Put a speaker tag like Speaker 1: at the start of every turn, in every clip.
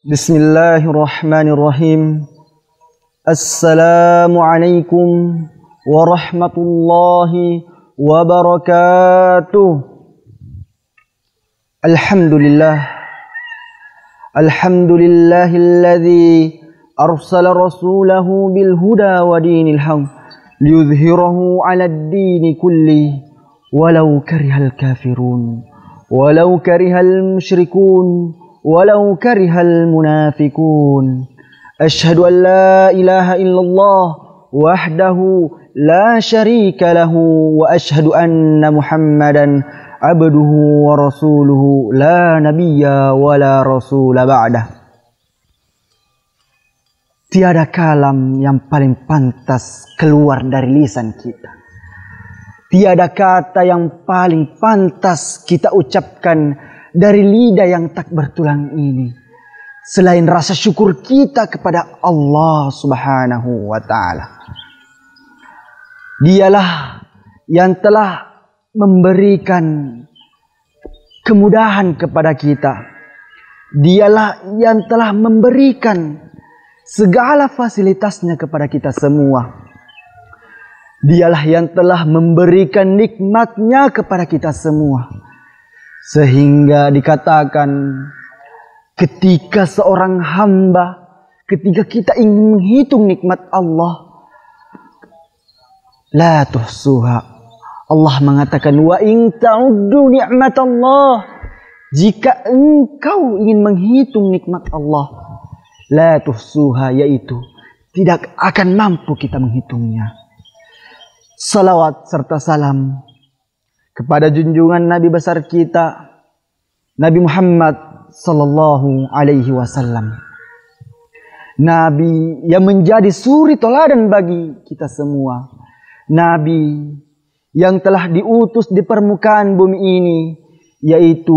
Speaker 1: Bismillahirrahmanirrahim. Assalamualaikum warahmatullahi wabarakatuh. Alhamdulillahilladzi arsala rasulahu bil huda wa dinil haq liyudhhirahu 'alad dini kulli walau karihal kafirun walau karihal musyrikun walau karihal munafikun. Asyhadu an la ilaha illallah wahdahu la syarika lahu wa asyhadu anna Muhammadan abduhu wa rasuluhu la nabiyya wa la rasula ba'dah. Tiada kalam yang paling pantas keluar dari lisan kita. Tiada kata yang paling pantas kita ucapkan dari lidah yang tak bertulang ini selain rasa syukur kita kepada Allah Subhanahu wa taala. Dialah yang telah memberikan kemudahan kepada kita. Dialah yang telah memberikan segala fasilitasnya kepada kita semua. Dialah yang telah memberikan nikmatnya kepada kita semua. Sehingga dikatakan ketika seorang hamba, ketika kita ingin menghitung nikmat Allah, la tuhsuha. Allah mengatakan wa in ta'uddu ni'matallah. Jika engkau ingin menghitung nikmat Allah, la tuhsuha, yaitu tidak akan mampu kita menghitungnya. Salawat serta salam kepada junjungan Nabi besar kita, Nabi Muhammad sallallahu alaihi wasallam. Nabi yang menjadi suri teladan bagi kita semua. Nabi yang telah diutus di permukaan bumi ini, yaitu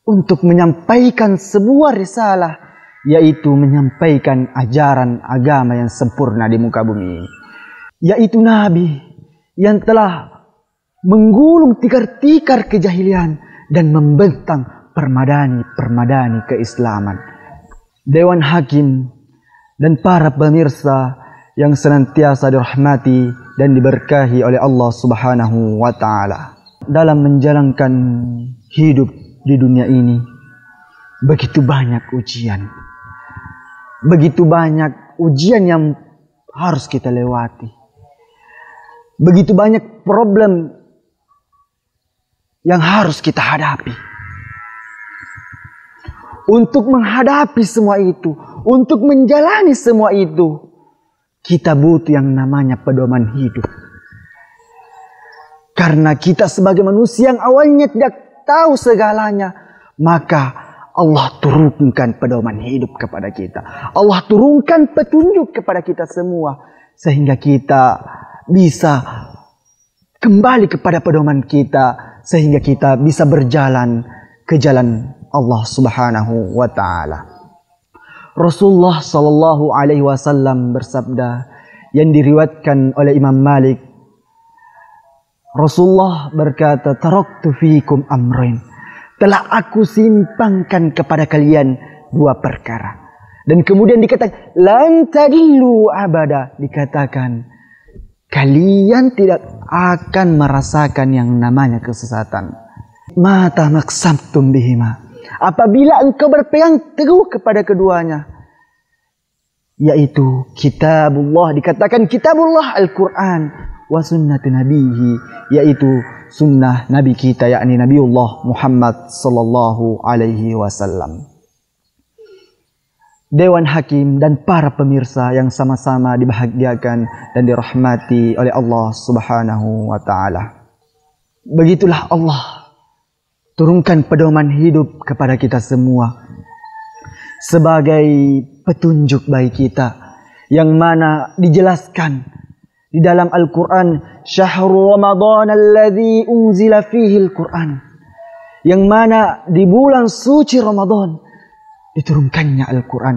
Speaker 1: untuk menyampaikan sebuah risalah, yaitu menyampaikan ajaran agama yang sempurna di muka bumi ini. Yaitu Nabi yang telah menggulung tikar-tikar kejahilian dan membentang permadani keislaman. Dewan Hakim dan para pemirsa yang senantiasa dirahmati dan diberkahi oleh Allah Subhanahu wa taala. Dalam menjalankan hidup di dunia ini, begitu banyak ujian. Begitu banyak ujian yang harus kita lewati. Begitu banyak problem yang harus kita hadapi. Untuk menghadapi semua itu, untuk menjalani semua itu, kita butuh yang namanya pedoman hidup. Karena kita sebagai manusia yang awalnya tidak tahu segalanya, maka Allah turunkan pedoman hidup kepada kita. Allah turunkan petunjuk kepada kita semua, sehingga kita bisa kembali kepada pedoman kita, sehingga kita bisa berjalan ke jalan Allah Subhanahu wa taala. Rasulullah sallallahu alaihi wasallam bersabda yang diriwayatkan oleh Imam Malik. Rasulullah berkata, "Taraktu fiikum amrain." Telah aku simpangkan kepada kalian dua perkara. Dan kemudian dikatakan, "Lan tadillu abada." Dikatakan, kalian tidak akan merasakan yang namanya kesesatan. Mata maksabtum bihima. Apabila engkau berpegang teguh kepada keduanya, yaitu kitabullah, dikatakan kitabullah Al-Quran, wa sunnati nabihi, yaitu sunnah Nabi kita, yakni Nabiullah Muhammad sallallahu alaihi wasallam. Dewan Hakim dan para pemirsa yang sama-sama dibahagiakan dan dirahmati oleh Allah Subhanahu wa taala. Begitulah Allah turunkan pedoman hidup kepada kita semua sebagai petunjuk bagi kita, yang mana dijelaskan di dalam Al-Quran, Syahrul Ramadan alladzi unzila fihi Al-Quran, yang mana di bulan suci Ramadan diturunkannya Al-Quran,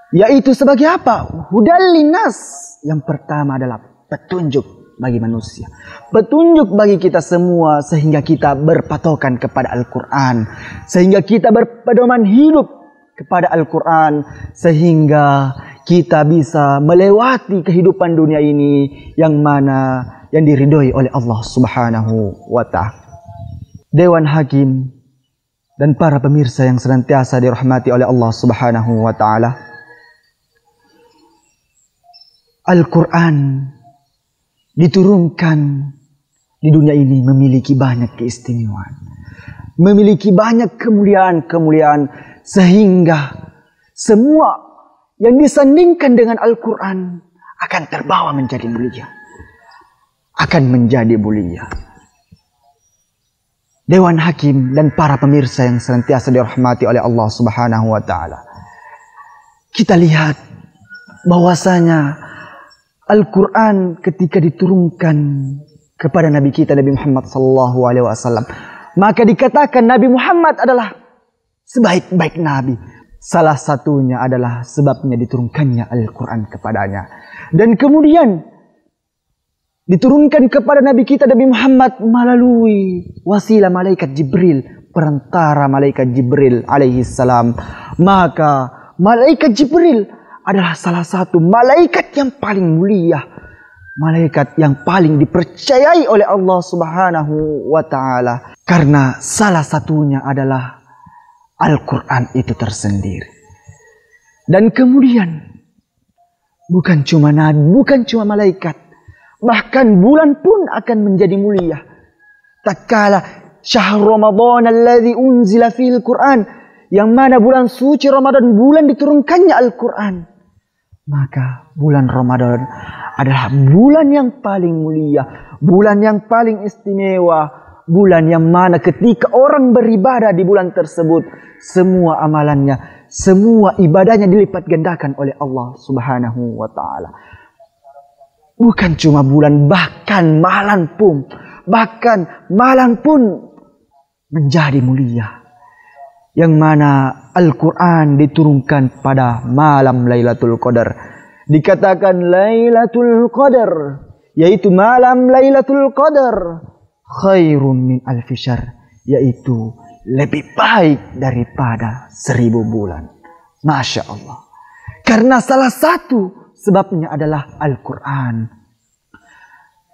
Speaker 1: yaitu sebagai apa? Hudal linnas. Yang pertama adalah petunjuk bagi manusia, petunjuk bagi kita semua, sehingga kita berpatokan kepada Al-Quran, sehingga kita berpedoman hidup kepada Al-Quran sehingga kita bisa melewati kehidupan dunia ini yang mana yang diridhoi oleh Allah Subhanahu wa Ta'ala. Dewan Hakim dan para pemirsa yang senantiasa dirahmati oleh Allah Subhanahu wa Ta'ala, Al-Quran diturunkan di dunia ini memiliki banyak keistimewaan, memiliki banyak kemuliaan-kemuliaan, sehingga semua yang disandingkan dengan Al-Quran akan terbawa menjadi mulia, akan menjadi mulia. Dewan Hakim dan para pemirsa yang senantiasa dirahmati oleh Allah Subhanahu wa Ta'ala, kita lihat bahwasanya Al-Quran ketika diturunkan kepada Nabi kita Nabi Muhammad sallallahu alaihi wasallam, maka dikatakan Nabi Muhammad adalah sebaik-baik nabi. Salah satunya adalah sebabnya diturunkannya Al-Quran kepadanya. Dan kemudian diturunkan kepada Nabi kita Nabi Muhammad melalui wasilah malaikat Jibril, perantara malaikat Jibril alaihi salam. Maka malaikat Jibril adalah salah satu malaikat yang paling mulia, malaikat yang paling dipercayai oleh Allah Subhanahu wa Ta'ala, karena salah satunya adalah Al-Quran itu tersendiri. Dan kemudian bukan cuma nabi, bukan cuma malaikat, bahkan bulan pun akan menjadi mulia. Tatkala syahr Ramadan alladzi unzila fil Quran, yang mana bulan suci Ramadan, bulan diturunkannya Al-Quran, maka bulan Ramadan adalah bulan yang paling mulia, bulan yang paling istimewa, bulan yang mana ketika orang beribadah di bulan tersebut, semua amalannya, semua ibadahnya dilipat gandakan oleh Allah Subhanahu wa Ta'ala. Bukan cuma bulan, bahkan malam pun menjadi mulia. Yang mana Al-Quran diturunkan pada malam Lailatul Qadar. Dikatakan Lailatul Qadar, yaitu malam Lailatul Qadar, khairun min alfi syahr, yaitu lebih baik daripada 1000 bulan. Masya Allah. Karena salah satu sebabnya adalah Al-Quran.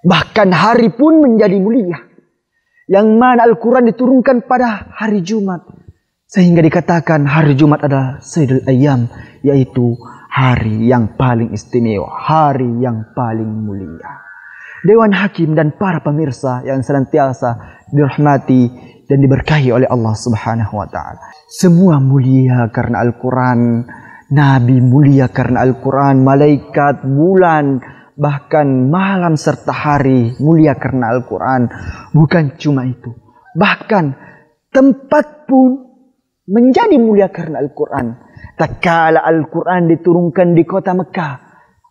Speaker 1: Bahkan hari pun menjadi mulia, yang mana Al-Quran diturunkan pada hari Jumat, sehingga dikatakan hari Jumat adalah Sayyidul Ayyam, yaitu hari yang paling istimewa, hari yang paling mulia. Dewan Hakim dan para pemirsa yang senantiasa dirahmati dan diberkahi oleh Allah Subhanahu wa Ta'ala, semua mulia karena Al-Quran. Nabi mulia karena Al-Quran, malaikat, bulan, bahkan malam serta hari mulia karena Al-Quran. Bukan cuma itu, bahkan tempat pun menjadi mulia karena Al-Quran. Tatkala Al-Quran diturunkan di kota Mekah,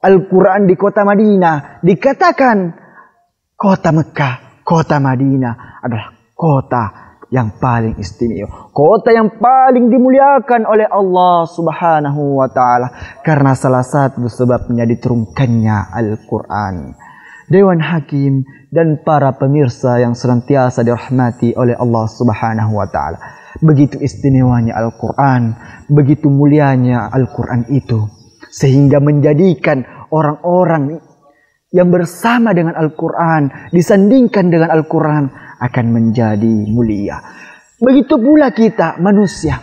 Speaker 1: Al-Quran di kota Madinah, dikatakan kota Mekah, kota Madinah adalah kota yang paling istimewa, kota yang paling dimuliakan oleh Allah Subhanahu wa Ta'ala, karena salah satu sebabnya diturunkannya Al-Quran. Dewan Hakim dan para pemirsa yang senantiasa dirahmati oleh Allah Subhanahu wa Ta'ala, begitu istimewanya Al-Quran, begitu mulianya Al-Quran itu, sehingga menjadikan orang-orang yang bersama dengan Al-Quran, disandingkan dengan Al-Quran, akan menjadi mulia. Begitu pula kita manusia.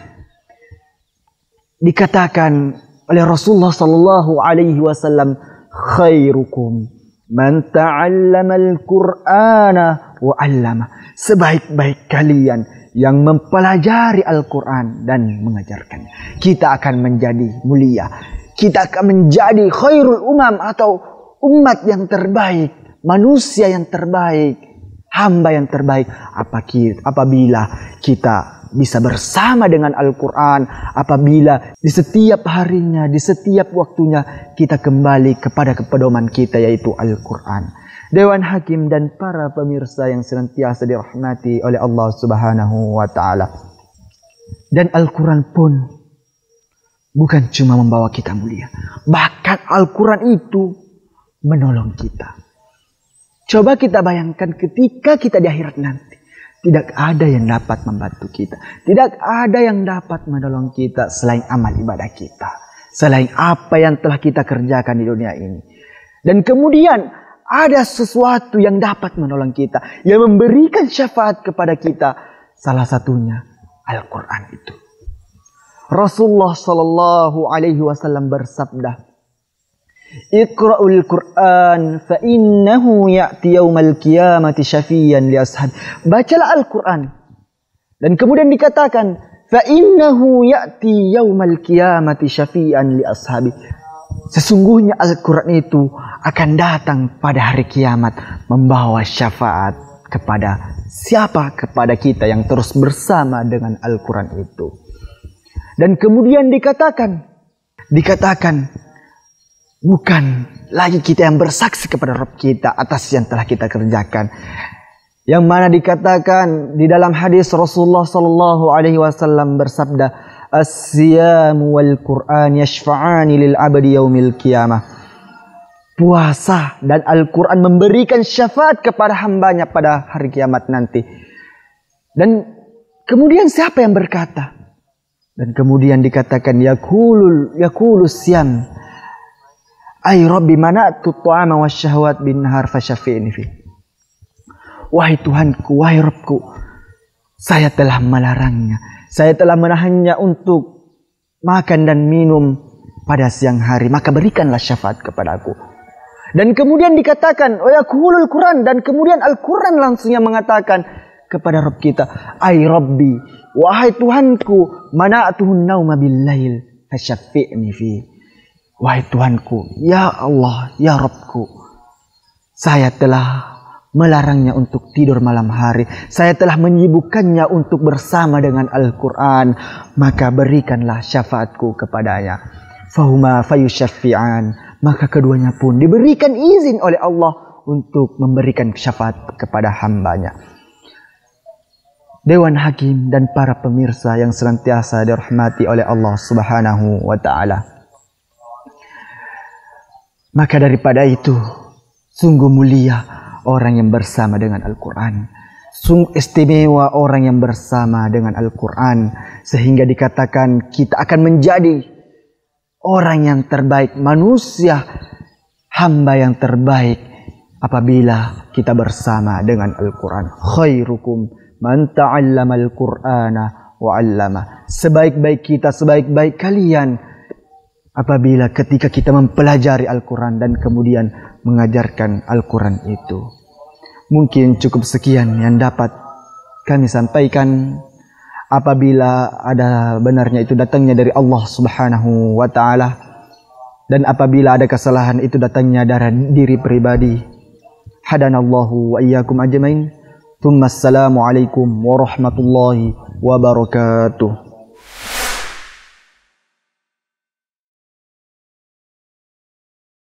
Speaker 1: Dikatakan oleh Rasulullah sallallahu alaihi wasallam, khairukum man ta'allama al-Qur'ana wa 'allama. Sebaik-baik kalian yang mempelajari Al-Quran dan mengajarkannya. Kita akan menjadi mulia. Kita akan menjadi khairul umam, atau umat yang terbaik, manusia yang terbaik, hamba yang terbaik, apabila kita bisa bersama dengan Al-Quran, apabila di setiap harinya, di setiap waktunya kita kembali kepada pedoman kita, yaitu Al-Quran. Dewan Hakim dan para pemirsa yang senantiasa dirahmati oleh Allah Subhanahu wa Ta'ala, dan Al-Quran pun bukan cuma membawa kita mulia, bahkan Al-Quran itu menolong kita. Coba kita bayangkan ketika kita di akhirat nanti, Tidak ada yang dapat membantu kita. Tidak ada yang dapat menolong kita selain amal ibadah kita. Selain apa yang telah kita kerjakan di dunia ini. Dan kemudian ada sesuatu yang dapat menolong kita. Yang memberikan syafaat kepada kita. Salah satunya Al-Quran itu. Rasulullah sallallahu alaihi wasallam bersabda, Iqra'ul Qur'an fa innahu ya'ti yaumal qiyamati syafiyan li ashab. Bacalah Al-Qur'an. Dan kemudian dikatakan fa innahu ya'ti yaumal qiyamati syafiyan li ashabi. Sesungguhnya Al-Qur'an itu akan datang pada hari kiamat membawa syafaat kepada siapa? Kepada kita yang terus bersama dengan Al-Qur'an itu. Dan kemudian dikatakan bukan lagi kita yang bersaksi kepada Rabb kita atas yang telah kita kerjakan. Yang mana dikatakan di dalam hadis Rasulullah sallallahu alaihi wasallam bersabda, "As-siyamu wal Qur'an yashfa'ani lil 'abdi yaumil qiyamah." Puasa dan Al-Qur'an memberikan syafaat kepada hambanya pada hari kiamat nanti. Dan kemudian siapa yang berkata? Dan kemudian dikatakan yaqulus siyam, ay Rabbi mana'tu ta'ama wasyahwat bin nahar fasyafi'ni fi. Wahai Tuhanku, wahai Rabbku, saya telah melarangnya. Saya telah menahannya untuk makan dan minum pada siang hari. Maka berikanlah syafaat kepadaku. Dan kemudian dikatakan, oh ya yaqulul Quran. Dan kemudian Al-Quran langsung yang mengatakan kepada Rabb kita, ay Rabbi, wahai Tuhanku, mana'tuhun nauma bil-lail fasyafi'ni fi. Wahai Tuhanku, ya Allah, ya Rabbku, saya telah melarangnya untuk tidur malam hari. Saya telah menyibukkannya untuk bersama dengan Al-Quran. Maka berikanlah syafaatku kepadanya. Fahuma fayusyaffi'an. Maka keduanya pun diberikan izin oleh Allah untuk memberikan syafaat kepada hambanya. Dewan Hakim dan para pemirsa yang senantiasa dirahmati oleh Allah Subhanahu wa Ta'ala. Maka daripada itu, sungguh mulia orang yang bersama dengan Al-Quran. Sungguh istimewa orang yang bersama dengan Al-Quran. Sehingga dikatakan kita akan menjadi orang yang terbaik, manusia, hamba yang terbaik apabila kita bersama dengan Al-Quran. Khairukum man ta'allama Al-Qur'ana wa 'allama. Sebaik-baik kita, sebaik-baik kalian apabila ketika kita mempelajari Al-Quran dan kemudian mengajarkan Al-Quran itu. Mungkin cukup sekian yang dapat kami sampaikan. Apabila ada benarnya itu datangnya dari Allah Subhanahu wa Ta'ala, dan apabila ada kesalahan itu datangnya dari diri pribadi. Hadanallahu wa iyyakum ajmain. Assalamualaikum warahmatullahi wabarakatuh.